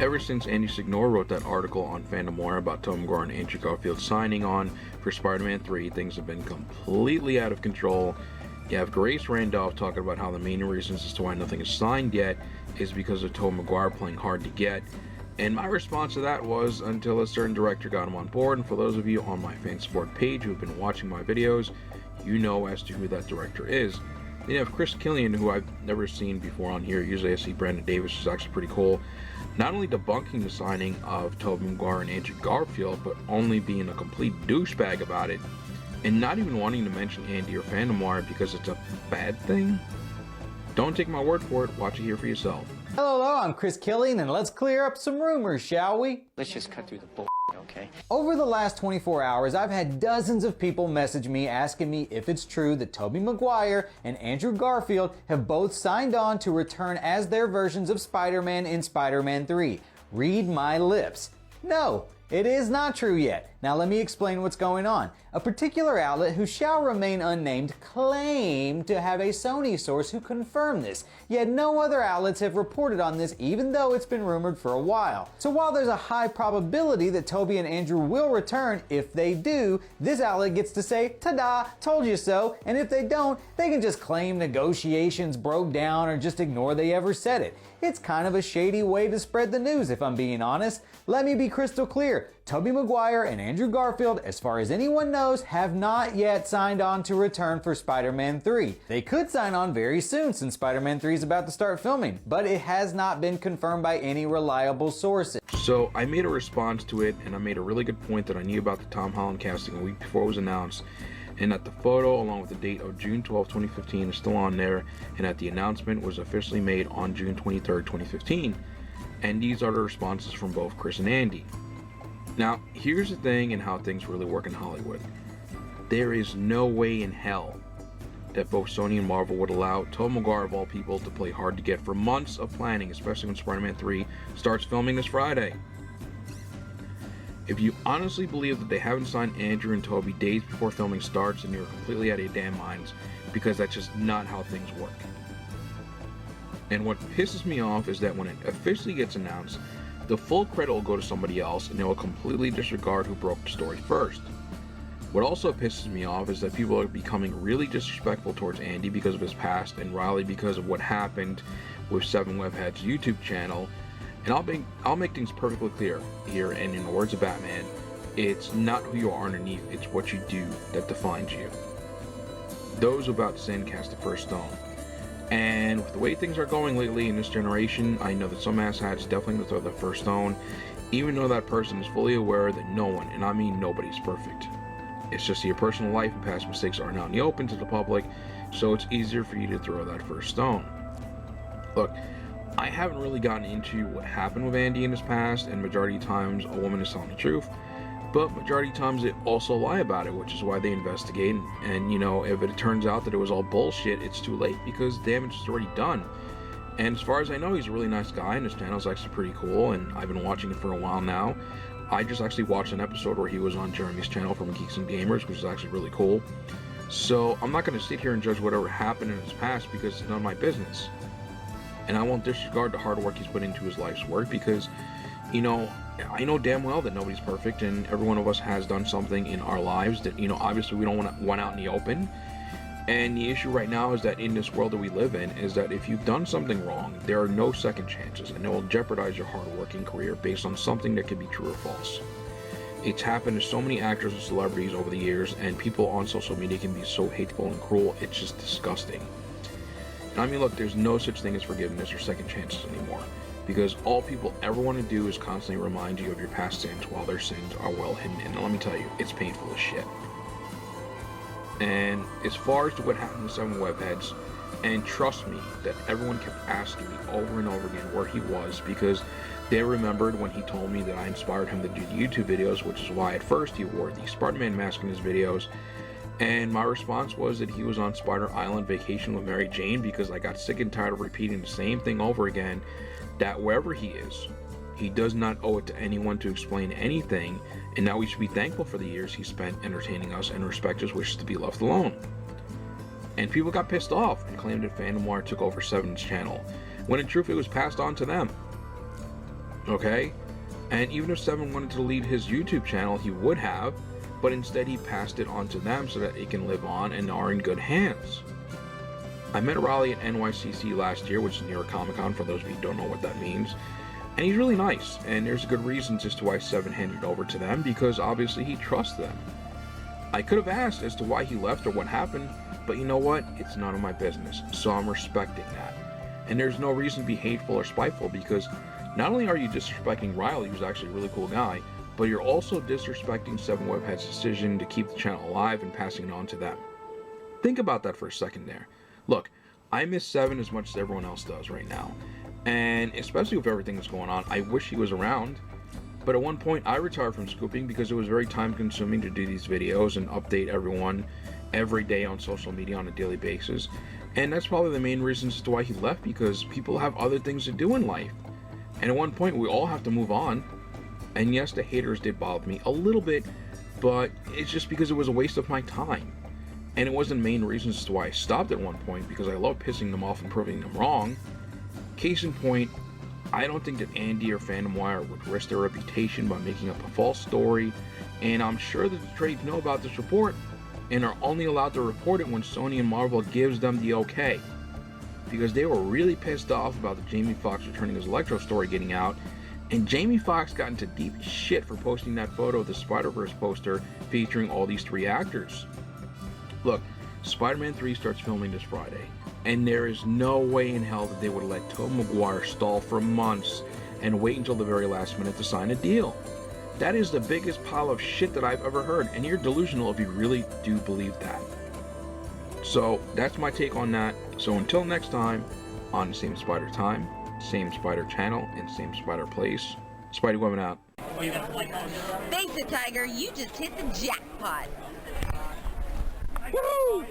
Ever since Andy Signore wrote that article on Fandomwire about Tobey Maguire and Andrew Garfield signing on for Spider-Man 3, things have been completely out of control. You have Grace Randolph talking about how the main reasons as to why nothing is signed yet is because of Tobey Maguire playing hard to get. And my response to that was until a certain director got him on board. And for those of you on my fan support page who have been watching my videos, you know as to who that director is. Then you have Chris Killian, who I've never seen before on here. Usually I see Brandon Davis, which is actually pretty cool. Not only debunking the signing of Tobey Maguire and Andrew Garfield, but only being a complete douchebag about it, and not even wanting to mention Andy or Fandomwire because it's a bad thing. Don't take my word for it, watch it here for yourself. Hello, I'm Chris Killian, and let's clear up some rumors, shall we? Let's just cut through the bull, okay? Over the last 24 hours, I've had dozens of people message me asking me if it's true that Tobey Maguire and Andrew Garfield have both signed on to return as their versions of Spider-Man in Spider-Man 3. Read my lips. No, it is not true yet. Now let me explain what's going on. A particular outlet who shall remain unnamed claimed to have a Sony source who confirmed this, yet no other outlets have reported on this even though it's been rumored for a while. So while there's a high probability that Tobey and Andrew will return, if they do, this outlet gets to say, ta-da, told you so, and if they don't, they can just claim negotiations broke down or just ignore they ever said it. It's kind of a shady way to spread the news if I'm being honest. Let me be crystal clear. Tobey Maguire and Andrew Garfield, as far as anyone knows, have not yet signed on to return for Spider-Man 3. They could sign on very soon since Spider-Man 3 is about to start filming, but it has not been confirmed by any reliable sources. So I made a response to it, and I made a really good point that I knew about the Tom Holland casting a week before it was announced, and that the photo along with the date of June 12, 2015 is still on there, and that the announcement was officially made on June 23, 2015. And these are the responses from both Chris and Andy. Now, here's the thing and how things really work in Hollywood. There is no way in hell that both Sony and Marvel would allow Tobey Maguire of all people to play hard to get for months of planning, especially when Spider-Man 3 starts filming this Friday. If you honestly believe that they haven't signed Andrew and Tobey days before filming starts, then you're completely out of your damn minds, because that's just not how things work. And what pisses me off is that when it officially gets announced, the full credit will go to somebody else and they will completely disregard who broke the story first. What also pisses me off is that people are becoming really disrespectful towards Andy because of his past and Riley because of what happened with 7webhead's YouTube channel. And I'll make things perfectly clear here, and in the words of Batman, it's not who you are underneath, it's what you do that defines you. Those about to sin cast the first stone. And with the way things are going lately in this generation, I know that some asshats definitely will throw the first stone, even though that person is fully aware that no one, and I mean nobody's perfect. It's just your personal life and past mistakes are now in the open to the public, so it's easier for you to throw that first stone. Look, I haven't really gotten into what happened with Andy in his past, and majority of times a woman is telling the truth, but majority of times they also lie about it, which is why they investigate. And you know, if it turns out that it was all bullshit, it's too late because damage is already done. And as far as I know, he's a really nice guy, and his channel is actually pretty cool, and I've been watching it for a while now. I just actually watched an episode where he was on Jeremy's channel from Geeks and Gamers, which is actually really cool. So I'm not going to sit here and judge whatever happened in his past because it's none of my business. And I won't disregard the hard work he's put into his life's work because, you know, I know damn well that nobody's perfect, and every one of us has done something in our lives that, you know, obviously we don't want out in the open. And the issue right now is that in this world that we live in is that if you've done something wrong, there are no second chances, and it will jeopardize your hard-working career based on something that could be true or false. It's happened to so many actors and celebrities over the years, and people on social media can be so hateful and cruel, it's just disgusting. And I mean, look, there's no such thing as forgiveness or second chances anymore, because all people ever want to do is constantly remind you of your past sins while their sins are well hidden, and let me tell you, it's painful as shit. And as far as to what happened to 7webheads, and trust me that everyone kept asking me over and over again where he was, because they remembered when he told me that I inspired him to do the YouTube videos, which is why at first he wore the Spider-Man mask in his videos. And my response was that he was on Spider Island vacation with Mary Jane, because I got sick and tired of repeating the same thing over again, that wherever he is, He does not owe it to anyone to explain anything, and now we should be thankful for the years he spent entertaining us and respect his wishes to be left alone. And people got pissed off and claimed that Fandomwire took over Seven's channel, when in truth it was passed on to them. Okay? And even if Seven wanted to lead his YouTube channel, he would have, but instead he passed it on to them so that it can live on and are in good hands. I met Raleigh at NYCC last year, which is New York Comic Con for those of you who don't know what that means. And he's really nice, and there's good reasons as to why Seven handed it over to them, because obviously he trusts them. I could have asked as to why he left or what happened, but you know what? It's none of my business, so I'm respecting that. And there's no reason to be hateful or spiteful, because not only are you disrespecting Riley, who's actually a really cool guy, but you're also disrespecting Seven Webhead's decision to keep the channel alive and passing it on to them. Think about that for a second there. Look, I miss Seven as much as everyone else does right now. And especially with everything that's going on, I wish he was around. But at one point, I retired from scooping because it was very time-consuming to do these videos and update everyone every day on social media on a daily basis. And that's probably the main reason as to why he left, because people have other things to do in life. And at one point, we all have to move on. And yes, the haters did bother me a little bit, but it's just because it was a waste of my time. And it wasn't the main reason as to why I stopped at one point, because I love pissing them off and proving them wrong. Case in point, I don't think that Andy or Fandomwire would risk their reputation by making up a false story, and I'm sure that the trades know about this report and are only allowed to report it when Sony and Marvel gives them the okay. Because they were really pissed off about the Jamie Foxx returning his Electro story getting out, and Jamie Foxx got into deep shit for posting that photo of the Spider-Verse poster featuring all these 3 actors. Look, Spider-Man 3 starts filming this Friday, and there is no way in hell that they would let Tobey Maguire stall for months and wait until the very last minute to sign a deal. That is the biggest pile of shit that I've ever heard, and you're delusional if you really do believe that. So that's my take on that. So until next time, on the same Spider time, same Spider channel, and same Spider place, Spidey Woman out. Thanks, Tiger. You just hit the jackpot. Woo!